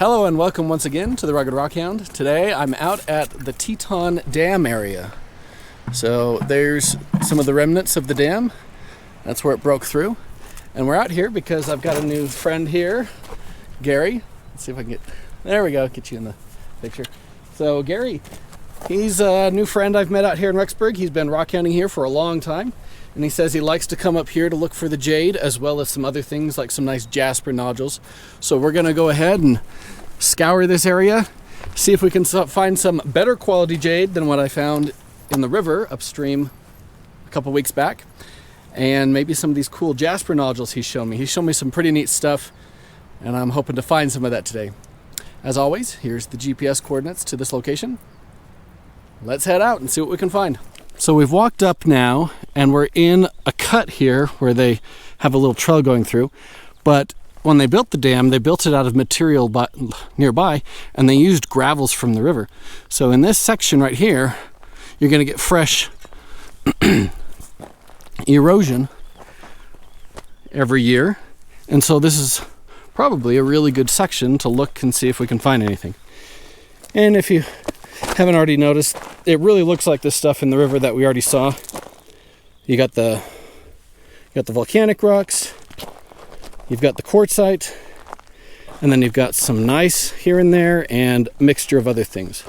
Hello and welcome once again to the Rugged Rockhound. Today I'm out at the Teton Dam area. So there's some of the remnants of the dam. That's where it broke through. And we're out here because I've got a new friend here, Gary. Let's see if I can get, there we go, get you in the picture. So Gary, he's a new friend I've met out here in Rexburg. He's been rockhounding here for a long time. And he says he likes to come up here to look for the jade as well as some other things like some nice jasper nodules. So we're gonna go ahead and scour this area, see if we can find some better quality jade than what I found in the river upstream a couple weeks back. And maybe some of these cool jasper nodules he's shown me. He's shown me some pretty neat stuff and I'm hoping to find some of that today. As always, here's the GPS coordinates to this location. Let's head out and see what we can find. So we've walked up now and we're in a cut here where they have a little trail going through. But when they built the dam, they built it out of material nearby and they used gravels from the river. So in this section right here, you're going to get fresh erosion every year. And so this is probably a really good section to look and see if we can find anything. And if you haven't already noticed, it really looks like the stuff in the river that we already saw. You got the volcanic rocks, you've got the quartzite, and then you've got some gneiss here and there and a mixture of other things.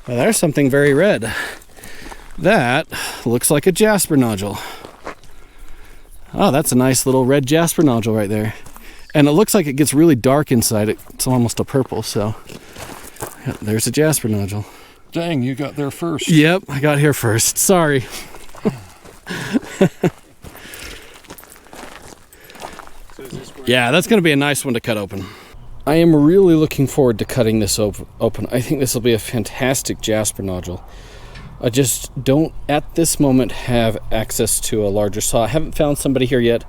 Now there's something very red. That looks like a jasper nodule. Oh, that's a nice little red jasper nodule right there. And it looks like it gets really dark inside. It's almost a purple, so yeah, there's a jasper nodule. Dang, you got there first. Yep, I got here first. Sorry. Yeah, that's going to be a nice one to cut open. I am really looking forward to cutting this open. I think this will be a fantastic jasper nodule. I just don't, at this moment, have access to a larger saw. I haven't found somebody here yet,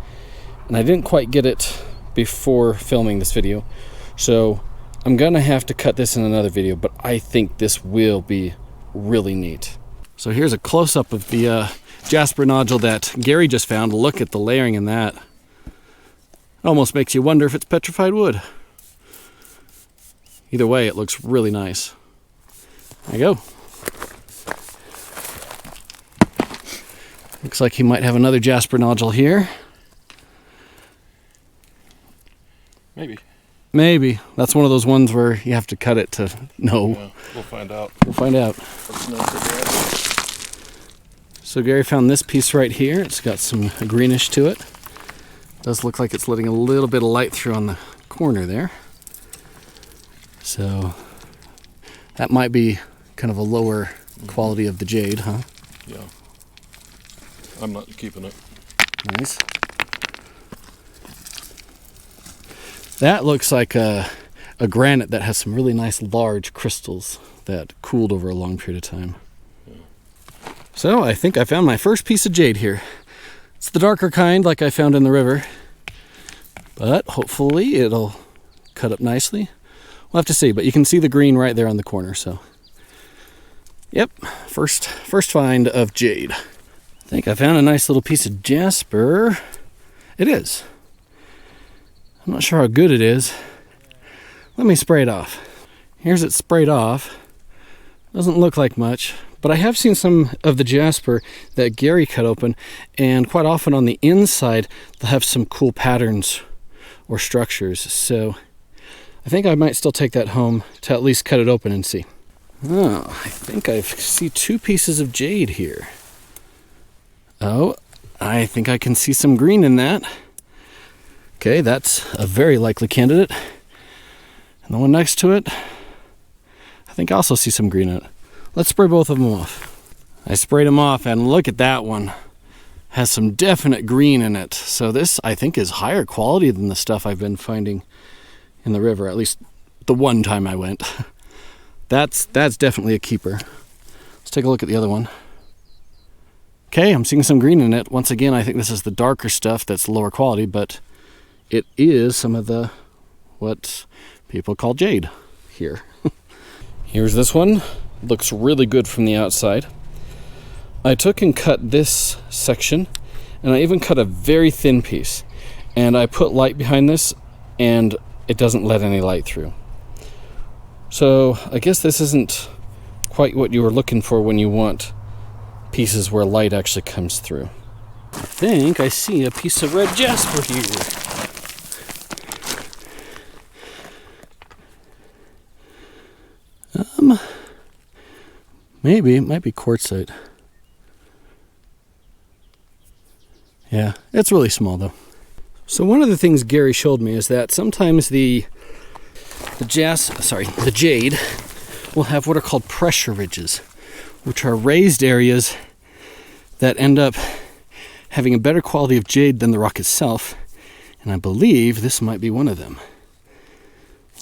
and I didn't quite get it before filming this video. So I'm gonna have to cut this in another video, but I think this will be really neat. So here's a close-up of the jasper nodule that Gary just found. Look at the layering in that. Almost makes you wonder if it's petrified wood. Either way, it looks really nice. There you go. Looks like he might have another jasper nodule here. Maybe. That's one of those ones where you have to cut it to know. Yeah, we'll find out. We'll find out. So Gary found this piece right here. It's got some greenish to it. Does look like it's letting a little bit of light through on the corner there. So that might be kind of a lower quality of the jade, huh? Yeah. I'm not keeping it. Nice. That looks like a granite that has some really nice large crystals that cooled over a long period of time. Yeah. So I think I found my first piece of jade here. It's the darker kind like I found in the river, but hopefully it'll cut up nicely. We'll have to see, but you can see the green right there on the corner. So yep, first find of jade. I think I found a nice little piece of jasper. It is. I'm not sure how good it is. Let me spray it off. Here's it sprayed off. Doesn't look like much, but I have seen some of the jasper that Gary cut open, and quite often on the inside they'll have some cool patterns or structures. So I think I might still take that home to at least cut it open and see. Oh, I think I see two pieces of jade here. Oh, I think I can see some green in that. Okay, that's a very likely candidate. And the one next to it, I think I also see some green in it. Let's spray both of them off. I sprayed them off, and look at that one. Has some definite green in it. So this, I think, is higher quality than the stuff I've been finding in the river, at least the one time I went. That's definitely a keeper. Let's take a look at the other one. Okay, I'm seeing some green in it. Once again, I think this is the darker stuff that's lower quality, but it is some of the what people call jade here. Here's this one. Looks really good from the outside. I took and cut this section, and I even cut a very thin piece. And I put light behind this, and it doesn't let any light through. So I guess this isn't quite what you were looking for when you want pieces where light actually comes through. I think I see a piece of red jasper here. Maybe it might be quartzite. Yeah, it's really small though. So one of the things Gary showed me is that sometimes the jade will have what are called pressure ridges, which are raised areas that end up having a better quality of jade than the rock itself, and I believe this might be one of them.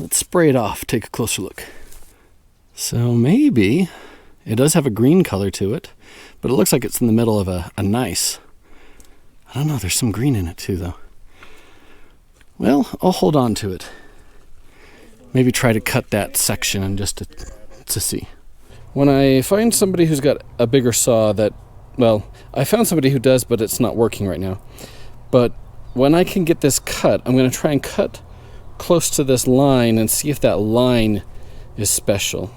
Let's spray it off, take a closer look. So maybe it does have a green color to it, but it looks like it's in the middle of a gneiss. I don't know, there's some green in it too though. Well, I'll hold on to it. Maybe try to cut that section and just to see. When I find somebody who's got a bigger saw that, well, I found somebody who does, but it's not working right now. But when I can get this cut, I'm going to try and cut close to this line and see if that line is special.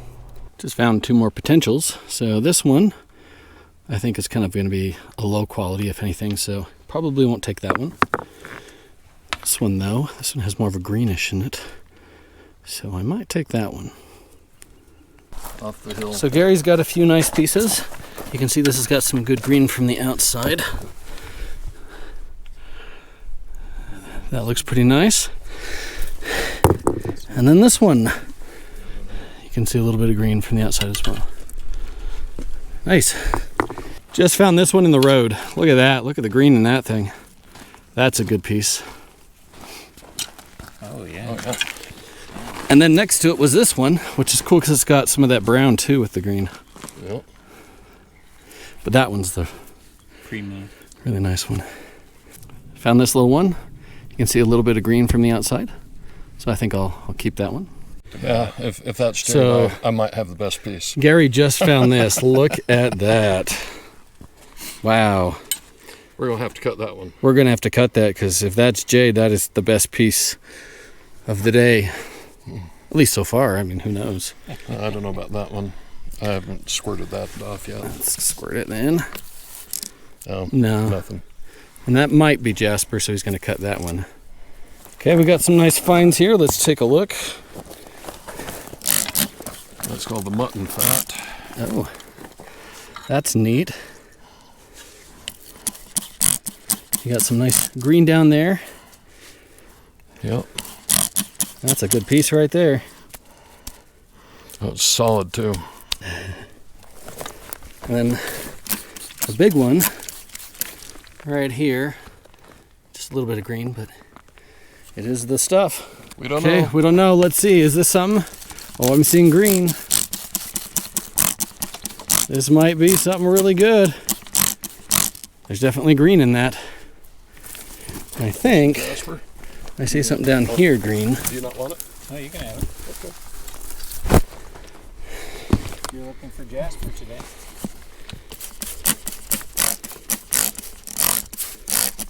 Just found 2 more potentials. So this one, I think is kind of going to be a low quality, if anything, so probably won't take that one. This one though, this one has more of a greenish in it, so I might take that one. Off the hill. So Gary's got a few nice pieces. You can see this has got some good green from the outside. That looks pretty nice. And then this one, you can see a little bit of green from the outside as well. Nice. Just found this one in the road. Look at that. Look at the green in that thing. That's a good piece. Oh yeah. Oh, yeah. And then next to it was this one, which is cool because it's got some of that brown too with the green. Yep. But that one's the Premium. really nice one. Found this little one. You can see a little bit of green from the outside. So I think I'll keep that one. Yeah, if that's Jade, So- I might have the best piece. Gary just found this. Look at that. Wow. We're going to have to cut that one. We're going to have to cut that because if that's Jade, that is the best piece of the day. At least so far. I mean, who knows? I don't know about that one. I haven't squirted that off yet. Let's squirt it in. Oh, No. nothing. And that might be Jasper, so he's going to cut that one. Okay, we got some nice finds here. Let's take a look. That's called the mutton fat. Oh, that's neat. You got some nice green down there. Yep. That's a good piece right there. Oh, it's solid too. And then the big one right here. Just a little bit of green, but it is the stuff. We don't Okay, know. we don't know. Let's see. Is this something? Oh, I'm seeing green. This might be something really good. There's definitely green in that. I think Jasper, I see something down here green. do you not want it? Oh, you can have it. You're looking for jasper today.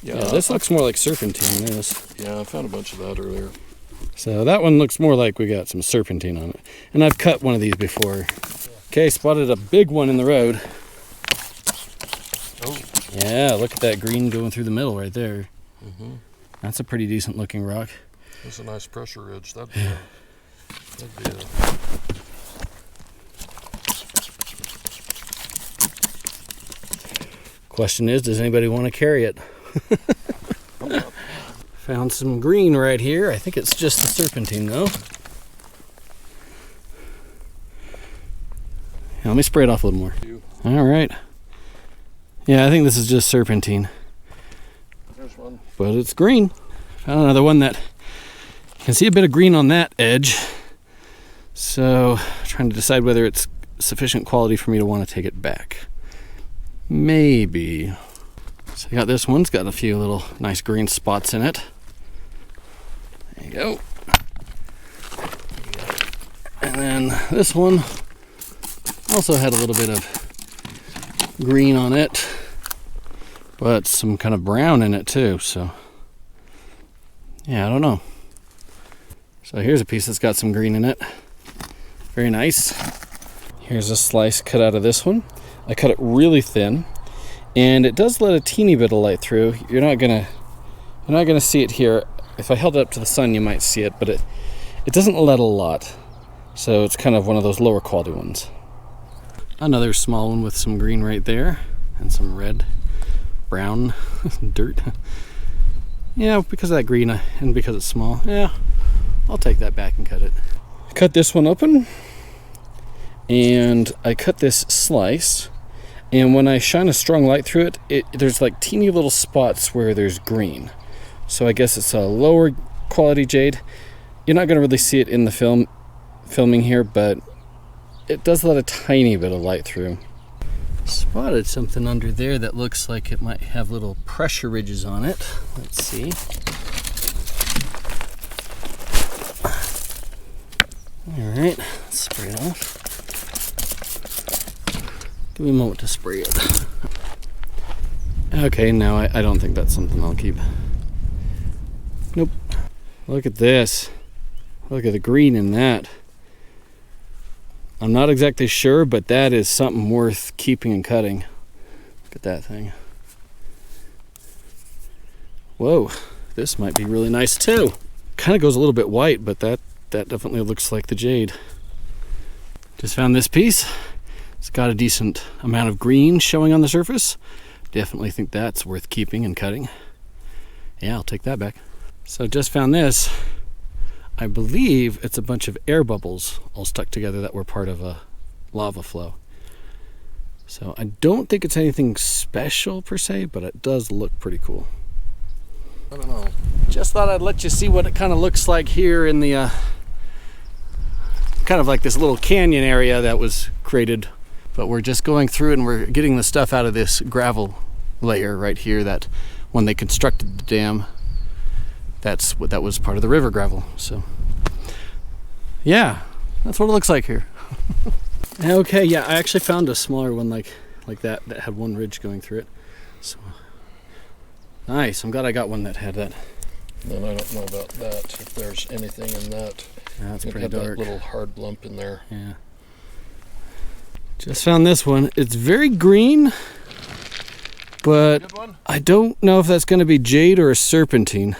Yeah, this looks more like serpentine than this. Yeah, I found a bunch of that earlier. So that one looks more like we got some serpentine on it. And I've cut one of these before. Okay, spotted a big one in the road. Oh. Yeah, look at that green going through the middle right there. Mm-hmm. That's a pretty decent looking rock. That's a nice pressure ridge. That'd be Question is, does anybody want to carry it? Found some green right here. I think it's just the serpentine though. Yeah, let me spray it off a little more. All right. Yeah, I think this is just serpentine, There's one. but it's green. Found another one that you can see a bit of green on that edge. So trying to decide whether it's sufficient quality for me to want to take it back. Maybe. So I got this one. It's got a few little nice green spots in it. There you go. And then this one also had a little bit of green on it, but some kind of brown in it too. So yeah, I don't know. So here's a piece that's got some green in it. Very nice. Here's a slice cut out of this one. I cut it really thin, and it does let a teeny bit of light through. You're not gonna see it here. If I held it up to the sun, you might see it, but it doesn't let a lot. So it's kind of one of those lower quality ones. Another small one with some green right there, and some red, brown dirt. Yeah, because of that green and because it's small. Yeah, I'll take that back and cut it. Cut this one open, and I cut this slice, and when I shine a strong light through it, there's like teeny little spots where there's green. So I guess it's a lower quality jade. You're not gonna really see it in the filming here, but it does let a tiny bit of light through. Spotted something under there that looks like it might have little pressure ridges on it. Let's see. All right, let's spray it off. Give me a moment to spray it. Okay, no, I don't think that's something I'll keep. Nope. Look at this. Look at the green in that. I'm not exactly sure, but that is something worth keeping and cutting. Look at that thing. Whoa, this might be really nice too. Kind of goes a little bit white, but that definitely looks like the jade. Just found this piece. It's got a decent amount of green showing on the surface. Definitely think that's worth keeping and cutting. Yeah, I'll take that back. So just found this. I believe it's a bunch of air bubbles all stuck together that were part of a lava flow. So I don't think it's anything special per se, but it does look pretty cool. I don't know. Just thought I'd let you see what it kind of looks like here in the kind of like this little canyon area that was created. But we're just going through and we're getting the stuff out of this gravel layer right here that when they constructed the dam, that was part of the river gravel. So yeah, that's what it looks like here. Okay, yeah, I actually found a smaller one like that had one ridge going through it. So nice. I'm glad I got one that had that. Then I don't know about that, if there's anything in that. Yeah, it's It pretty had dark. that little hard lump in there. Yeah. Just found this one. It's very green, but Good one? I don't know if that's going to be jade or a serpentine.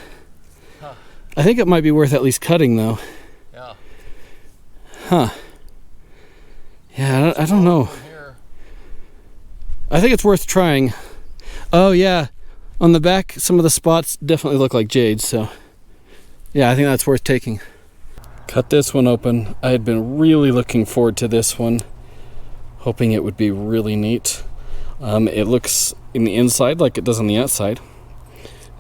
Huh. I think it might be worth at least cutting though. Yeah. Huh. Yeah, I don't know. Here. I think it's worth trying. Oh yeah, on the back, some of the spots definitely look like jade, so yeah, I think that's worth taking. Cut this one open. I had been really looking forward to this one, hoping it would be really neat. It looks in the inside like it does on the outside.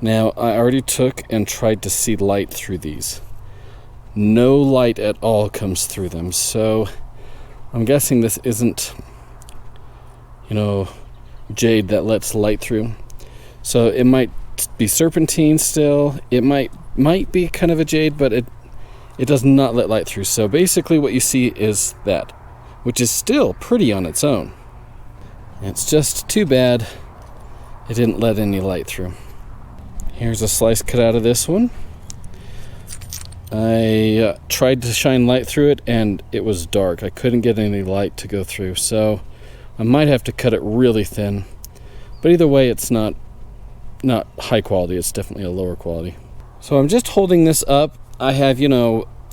Now, I already took and tried to see light through these. No light at all comes through them, so I'm guessing this isn't, jade that lets light through. So it might be serpentine still. It might be kind of a jade, but it does not let light through. So basically what you see is that, which is still pretty on its own. It's just too bad it didn't let any light through. Here's a slice cut out of this one. I tried to shine light through it and it was dark. I couldn't get any light to go through, so I might have to cut it really thin. But either way, it's not high quality. It's definitely a lower quality. So I'm just holding this up. I have,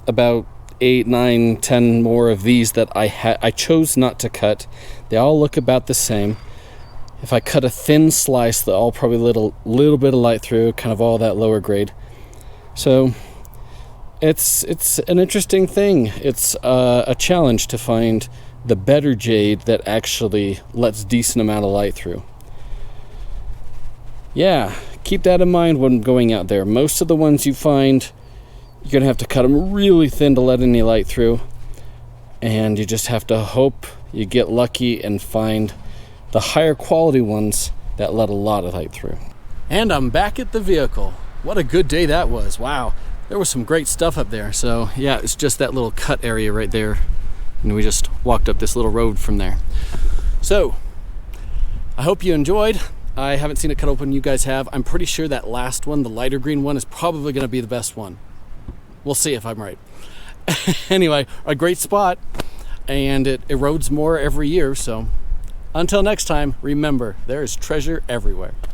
about 8, 9, 10 more of these that I chose not to cut. They all look about the same. If I cut a thin slice, they'll all probably let a little bit of light through, kind of all that lower grade. So it's an interesting thing. It's a challenge to find the better jade that actually lets decent amount of light through. Yeah, keep that in mind when going out there. Most of the ones you find, you're going to have to cut them really thin to let any light through. And you just have to hope you get lucky and find the higher quality ones that let a lot of light through. And I'm back at the vehicle. What a good day that was. Wow. There was some great stuff up there. So yeah, it's just that little cut area right there. And we just walked up this little road from there. So I hope you enjoyed. I haven't seen it cut open. You guys have. I'm pretty sure that last one, the lighter green one, is probably going to be the best one. We'll see if I'm right. Anyway, a great spot. and it erodes more every year. So until next time, remember, there is treasure everywhere.